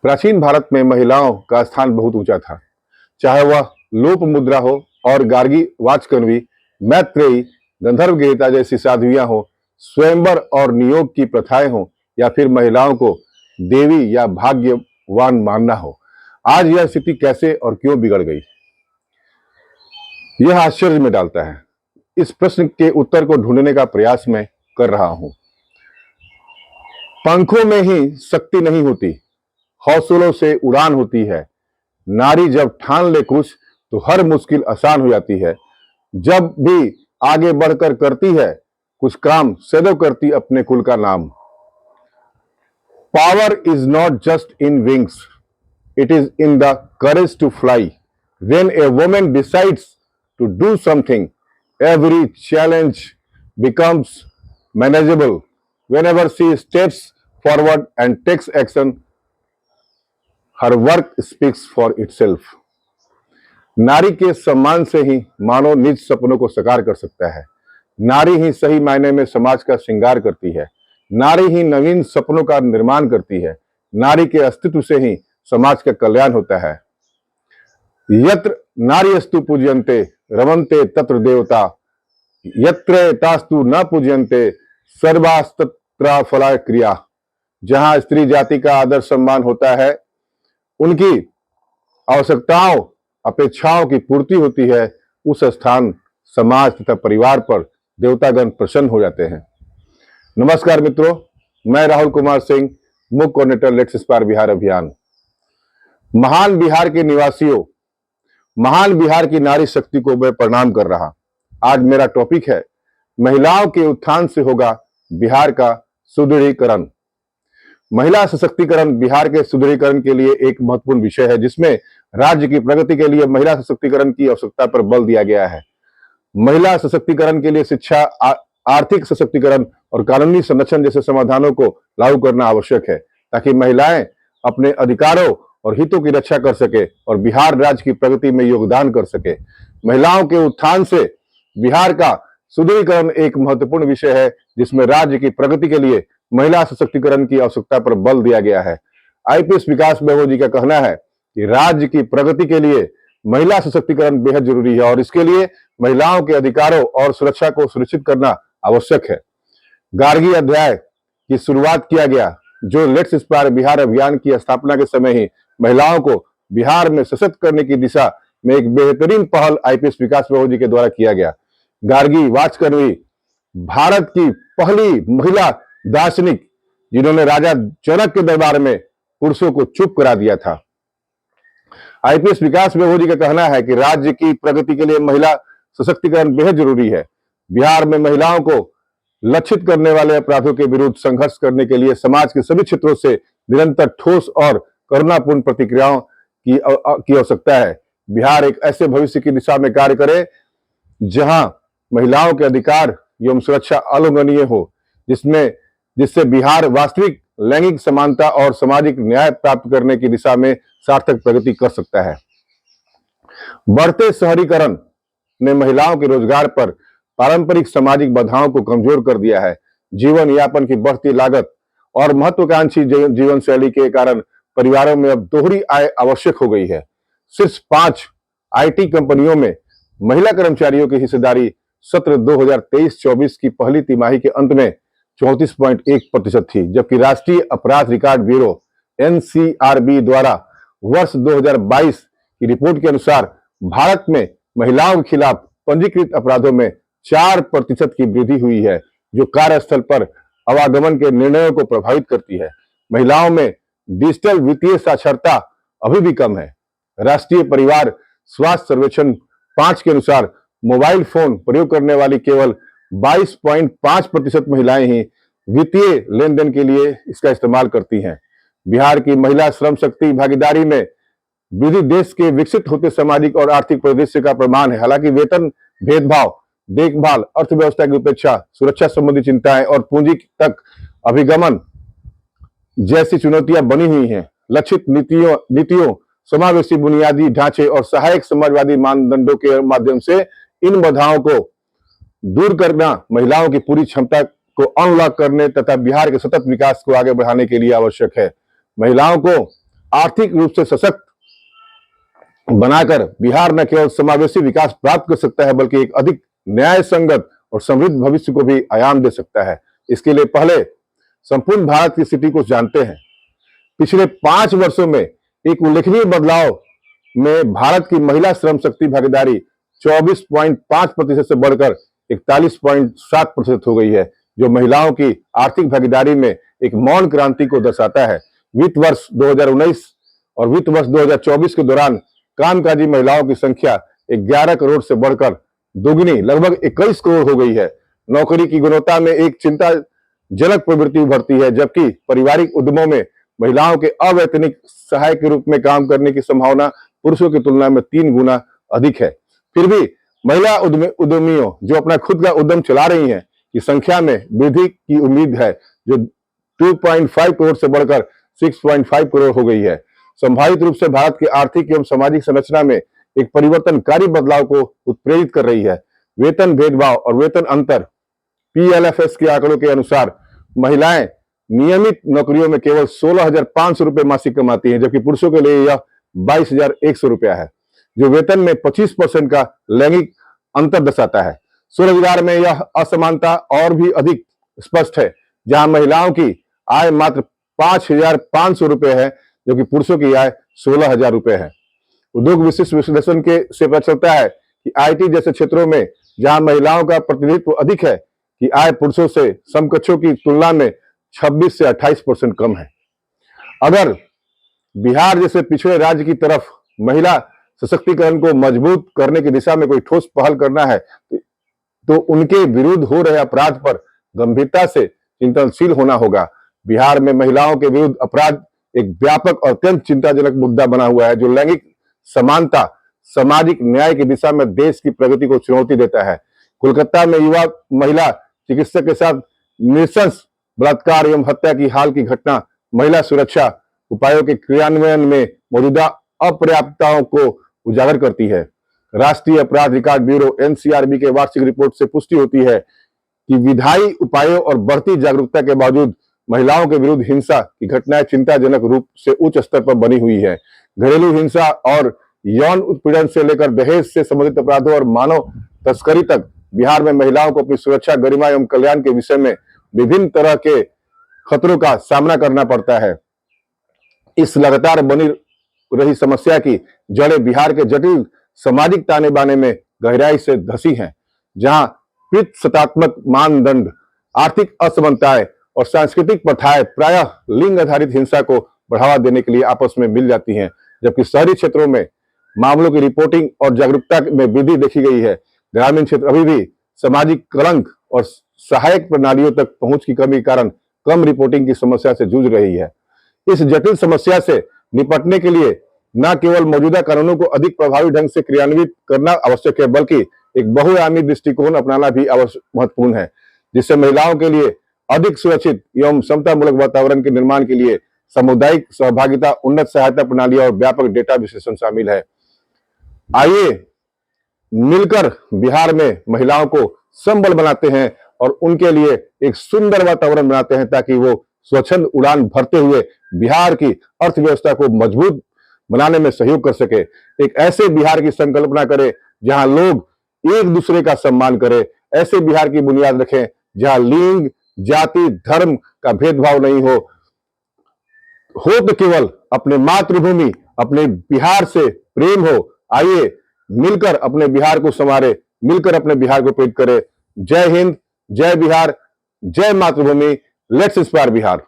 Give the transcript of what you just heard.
प्राचीन भारत में महिलाओं का स्थान बहुत ऊंचा था। चाहे वह लोप मुद्रा हो और गार्गी वाचकनवी, मैत्रेयी, गंधर्व गीता जैसी साध्वियां हो, स्वयंवर और नियोग की प्रथाएं हो, या फिर महिलाओं को देवी या भाग्यवान मानना हो। आज यह स्थिति कैसे और क्यों बिगड़ गई, यह आश्चर्य में डालता है। इस प्रश्न के उत्तर को ढूंढने का प्रयास मैं कर रहा हूं। पंखों में ही शक्ति नहीं होती, हौसलों से उड़ान होती है। नारी जब ठान ले कुछ तो हर मुश्किल आसान हो जाती है। जब भी आगे बढ़कर करती है कुछ काम, सदैव करती अपने कुल का नाम। Power is not just in wings, it is in the courage to fly. When a woman decides to do something, every challenge becomes manageable. Whenever she steps forward and takes action, her work speaks for itself. नारी के सम्मान से ही मानव निज सपनों को साकार कर सकता है। नारी ही सही मायने में समाज का श्रृंगार करती है। नारी ही नवीन सपनों का निर्माण करती है। नारी के अस्तित्व से ही समाज का कल्याण होता है। यत्र नार्यस्तु पूज्यन्ते रमन्ते तत्र देवता, यत्र तास्तु न पूज्यन्ते सर्वास्तत्र फला क्रिया। जहां स्त्री जाति का आदर सम्मान होता है, उनकी आवश्यकताओं अपेक्षाओं की पूर्ति होती है, उस स्थान समाज तथा परिवार पर देवतागण प्रसन्न हो जाते हैं। नमस्कार मित्रों, मैं राहुल कुमार सिंह, मुख्य कोऑर्डिनेटर लेट्स इंस्पायर बिहार अभियान। महान बिहार के निवासियों, महान बिहार की नारी शक्ति को मैं प्रणाम कर रहा। आज मेरा टॉपिक है, महिलाओं के उत्थान से होगा बिहार का सुदृढ़ीकरण। महिला सशक्तिकरण बिहार के सुदृढ़ीकरण के लिए एक महत्वपूर्ण विषय है, जिसमें राज्य की प्रगति के लिए महिला सशक्तिकरण की आवश्यकता पर बल दिया गया है। महिला सशक्तिकरण के लिए शिक्षा, आर्थिक सशक्तिकरण और कानूनी संरक्षण जैसे समाधानों को लागू करना आवश्यक है, ताकि महिलाएं अपने अधिकारों और हितों की रक्षा कर सके और बिहार राज्य की प्रगति में योगदान कर सके। महिलाओं के उत्थान से बिहार का सुदृढ़ीकरण एक महत्वपूर्ण विषय है, जिसमें राज्य की प्रगति के लिए महिला सशक्तिकरण की आवश्यकता पर बल दिया गया है। आईपीएस विकास बेहो जी का कहना है कि राज्य की प्रगति के लिए महिला सशक्तिकरण बेहद जरूरी है और इसके लिए महिलाओं के अधिकारों और सुरक्षा को सुनिश्चित करना आवश्यक है। गार्गी अध्याय की शुरुआत किया गया, जो लेट्स इंस्पायर बिहार अभियान की स्थापना के समय ही महिलाओं को बिहार में सशक्त करने की दिशा में एक बेहतरीन पहल आईपीएस विकास बेहो जी के द्वारा किया गया। गार्गी वाचकनवी भारत की पहली महिला दार्शनिक, जिन्होंने राजा जनक के दरबार में पुरुषों को चुप करा दिया था। आईपीएस विकास बेहो जी का कहना है कि राज्य की प्रगति के लिए महिला सशक्तिकरण बेहद जरूरी है। बिहार में महिलाओं को लक्षित करने वाले अपराधों के विरुद्ध संघर्ष करने के लिए समाज के सभी क्षेत्रों से निरंतर ठोस और करुणापूर्ण प्रतिक्रियाओं की आवश्यकता है। बिहार एक ऐसे भविष्य की दिशा में कार्य करे जहां महिलाओं के अधिकार एवं सुरक्षा अवलंघनीय हो, जिससे बिहार वास्तविक लैंगिक समानता और सामाजिक न्याय प्राप्त करने की दिशा में सार्थक प्रगति कर सकता है। बढ़ते शहरीकरण ने महिलाओं के रोजगार पर पारंपरिक सामाजिक बाधाओं को कमजोर कर दिया है। जीवन यापन की बढ़ती लागत और महत्वाकांक्षी जीवन शैली के कारण परिवारों में अब दोहरी आय आवश्यक हो गई है। सिर्फ 5 आईटी कंपनियों में महिला कर्मचारियों की हिस्सेदारी सत्र 2023-24 की पहली तिमाही के अंत में 34.1% थी, जबकि राष्ट्रीय अपराध रिकॉर्ड ब्यूरो एनसीआरबी द्वारा वर्ष 2022 की रिपोर्ट के अनुसार भारत में महिलाओं के खिलाफ पंजीकृत अपराधों में 4% की वृद्धि हुई है, जो कार्यस्थल पर आवागमन के निर्णयों को प्रभावित करती है। महिलाओं में डिजिटल वित्तीय साक्षरता अभी भी कम है। राष्ट्रीय परिवार स्वास्थ्य सर्वेक्षण 5 के अनुसार मोबाइल फोन प्रयोग करने वाली केवल 22.5% महिलाएं ही वित्तीय लेन देन के लिए इसका इस्तेमाल करती हैं। बिहार की महिला श्रम शक्ति भागीदारी में वृद्धि देश के विकसित होते सामाजिक और आर्थिक परिदृश्य का प्रमाण है। हालांकि वेतन भेदभाव, देखभाल, अर्थव्यवस्था की उपेक्षा, सुरक्षा संबंधी चिंताएं और पूंजी तक अभिगमन जैसी चुनौतियां बनी हुई हैं। लक्षित नीतियों, समावेशी बुनियादी ढांचे और सहायक समाजवादी मानदंडों के माध्यम से इन बाधाओं को दूर करना महिलाओं की पूरी क्षमता को अनलॉक करने तथा बिहार के सतत विकास को आगे बढ़ाने के लिए आवश्यक है। महिलाओं को आर्थिक रूप से सशक्त बनाकर बिहार न केवल समावेशी विकास प्राप्त कर सकता है बल्कि एक अधिक न्याय संगत और समृद्ध भविष्य को भी आयाम दे सकता है। इसके लिए पहले संपूर्ण भारत की स्थिति को जानते हैं। पिछले 5 वर्षों में एक उल्लेखनीय बदलाव में भारत की महिला श्रम शक्ति भागीदारी 24.5% से बढ़कर 41.7% हो गई है, जो महिलाओं की आर्थिक भागीदारी में एक मौन क्रांति को दर्शाता है। वित्त वर्ष 2019 और वित्त वर्ष 2024 के दौरान कामकाजी महिलाओं की संख्या 11 करोड़ से बढ़कर दोगुनी लगभग 21 करोड़ हो गई है। नौकरी की गुणवत्ता में एक चिंताजनक प्रवृत्ति उभरती है, जबकि पारिवारिक उद्यमों में महिलाओं के अवैतनिक सहायक के रूप में काम करने की संभावना पुरुषों की तुलना में 3 गुना अधिक है। फिर भी महिला उद्यमियों जो अपना खुद का उद्यम चला रही हैं की संख्या में वृद्धि की उम्मीद है, जो 2.5 करोड़ से बढ़कर 6.5 करोड़ हो गई है। संभावित रूप से भारत की आर्थिक एवं सामाजिक संरचना में एक परिवर्तनकारी बदलाव को उत्प्रेरित कर रही है। वेतन भेदभाव और वेतन अंतर। PLFS के आंकड़ों के अनुसार महिलाएं नियमित नौकरियों में केवल 16,500 रुपए मासिक कमाती हैं, जबकि पुरुषों के लिए यह 22,100 रुपया है, जो वेतन में 25% का लैंगिक अंतर दर्शाता है। स्वरोजगार में यह असमानता और भी अधिक स्पष्ट है, जहां महिलाओं की आय मात्र 5,500 रुपए है, जबकि पुरुषों की आय 16,000 रुपए है। उद्योग विशिष्ट विश्लेषण के से पता चलता है कि IT जैसे क्षेत्रों में जहां महिलाओं का प्रतिनिधित्व अधिक है कि आय पुरुषों से समकक्षों की तुलना में 26 से 28% कम है। अगर बिहार जैसे पिछड़े राज्य की तरफ महिला सशक्तिकरण को मजबूत करने की दिशा में कोई ठोस पहल करना है तो उनके विरुद्ध हो रहे अपराध पर गंभीरता से चिंतनशील होना होगा। बिहार में महिलाओं के विरुद्ध अपराध एक व्यापक और अत्यंत चिंताजनक मुद्दा बना हुआ है, जो लैंगिक समानता, सामाजिक न्याय की दिशा में देश की प्रगति को चुनौती देता है। कोलकाता में युवा महिला चिकित्सक के साथ नृशंस बलात्कार एवं हत्या की हाल की घटना महिला सुरक्षा उपायों के क्रियान्वयन में मौजूदा अपर्याप्तताओं को उजागर करती है। राष्ट्रीय अपराध रिकॉर्ड ब्यूरो NCRB के वार्षिक रिपोर्ट से पुष्टि होती है कि विधायी उपायों और बढ़ती जागरूकता के बावजूद महिलाओं के विरुद्ध हिंसा की घटनाएं चिंताजनक रूप से उच्च स्तर पर बनी हुई है। घरेलू हिंसा और यौन उत्पीड़न से लेकर दहेज से संबंधित अपराधों और मानव तस्करी तक बिहार में महिलाओं को अपनी सुरक्षा, गरिमा एवं कल्याण के विषय में विभिन्न तरह के खतरों का सामना करना पड़ता है। इस लगातार बनी रही समस्या की जड़ें बिहार के जटिल सामाजिक ताने बाने में गहराई से धसी हैं, जहां पितृसत्तात्मक मानदंड, आर्थिक असमानताएं और सांस्कृतिक प्रथाएं प्रायः लिंग आधारित हिंसा को बढ़ावा देने के लिए आपस में मिल जाती हैं, जबकि शहरी क्षेत्रों में मामलों की रिपोर्टिंग और जागरूकता में वृद्धि देखी गई है। ग्रामीण क्षेत्र अभी भी सामाजिक कलंक और सहायक प्रणालियों तक पहुंच की कमी के कारण कम रिपोर्टिंग की समस्या से जूझ रही है। इस जटिल समस्या से निपटने के लिए न केवल मौजूदा कानूनों को अधिक प्रभावी ढंग से क्रियान्वित करना आवश्यक है, बल्कि एक बहुआयामी दृष्टिकोण अपनाना भी महत्वपूर्ण है, जिससे महिलाओं के लिए अधिक सुरक्षित एवं समतामूलक वातावरण के निर्माण के लिए सामुदायिक सहभागिता, उन्नत सहायता प्रणाली और व्यापक डेटा विश्लेषण शामिल है। आइए मिलकर बिहार में महिलाओं को संबल बनाते हैं और उनके लिए एक सुंदर वातावरण बनाते हैं, ताकि वो स्वच्छंद उड़ान भरते हुए बिहार की अर्थव्यवस्था को मजबूत बनाने में सहयोग कर सके। एक ऐसे बिहार की संकल्पना करें जहां लोग एक दूसरे का सम्मान करें, ऐसे बिहार की बुनियाद रखें जहां लिंग, जाति, धर्म का भेदभाव नहीं हो तो केवल अपने मातृभूमि, अपने बिहार से प्रेम हो। आइए मिलकर अपने बिहार को संवारे, मिलकर अपने बिहार को प्रेरित करें। जय हिंद, जय बिहार, जय मातृभूमि। Let's inspire Bihar.